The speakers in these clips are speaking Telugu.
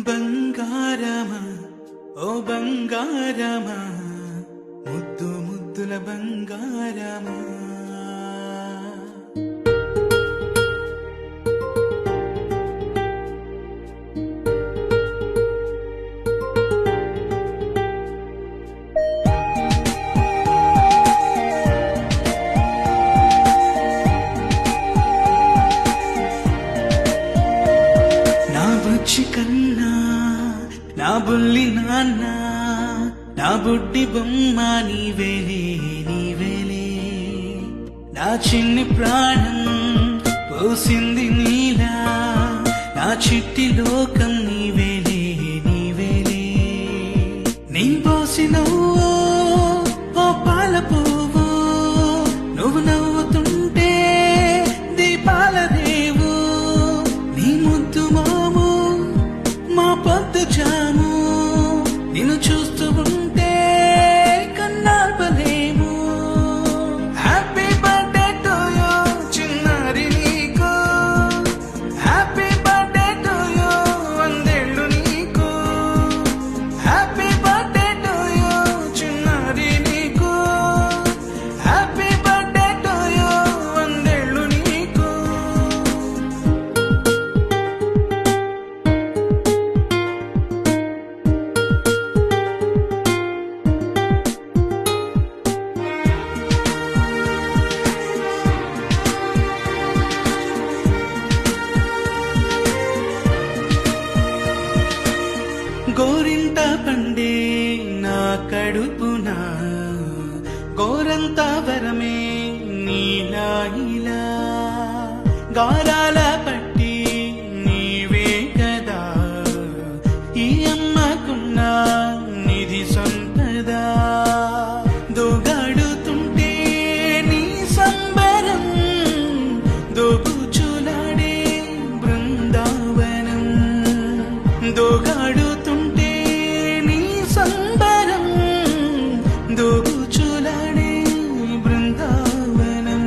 బంగారమా ఓ బంగారమా ముద్దు ముద్దుల బంగారమా నా బుజ్జి కన్నా నా బుల్లి నాన్న నా బుడ్డి బొమ్మ నీవేలే నీవేలే నా చిన్ని ప్రాణం పోసింది నీలా నా చిట్టి లోకం నీవేలే నీవేలే నీ పోసినవో ఓ పాల పువ్వు నువ్వు నవ్వుతుంటే దీపాల రేవు నీ ముద్దు మాము మా పొద్దు జాము నిన్ను చూస్తూ ఉంటే కన్నాల్పలేము హ్యాపీ బర్త్డే టు యూ చిన్నారి నీకు హ్యాపీ బర్త్డే టు యూ వందేళ్ళు నీకు హ్యాపీ బర్త్డే టు యూ చిన్నారి నీకు హ్యాపీ బర్త్డే టు యూ వందేళ్ళు నీకు గోరింట పండే నా కడుపున గోరంత వరమే నీలా ఇలా గారాల పట్టి నీవే కదా ఈ అమ్మకున్న నిధి సంపద దోగాడుతుంటే నీ సంబరం దోబుచులాడే బృందావనం దోగాడుతుంటే నీ సంబరం దోబుచులాడే బృందావనం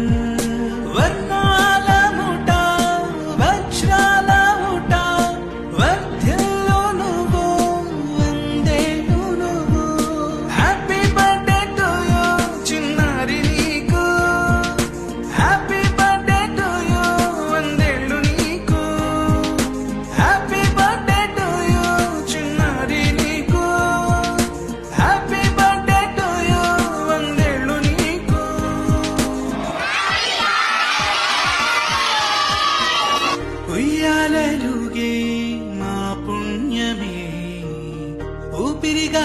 వర్ణాల ముఠ వజ్రాల ముఠ వర్ధిల్లు నువ్వు వందేళ్ళు నువ్వు హ్యాపీ బర్త్డే టు యూ చిన్నారి నీకు హ్యాపీ బర్త్డే టు యూ వందేళ్ళు నీకు హ్యాపీ బర్త్డే టు యూ చిన్నారి నీకు హ్యాపీ బర్త్డే టు యూ వందేళ్ళు నీకు ఉయ్యాలలుగే మా పుణ్యమే ఊపిరిగా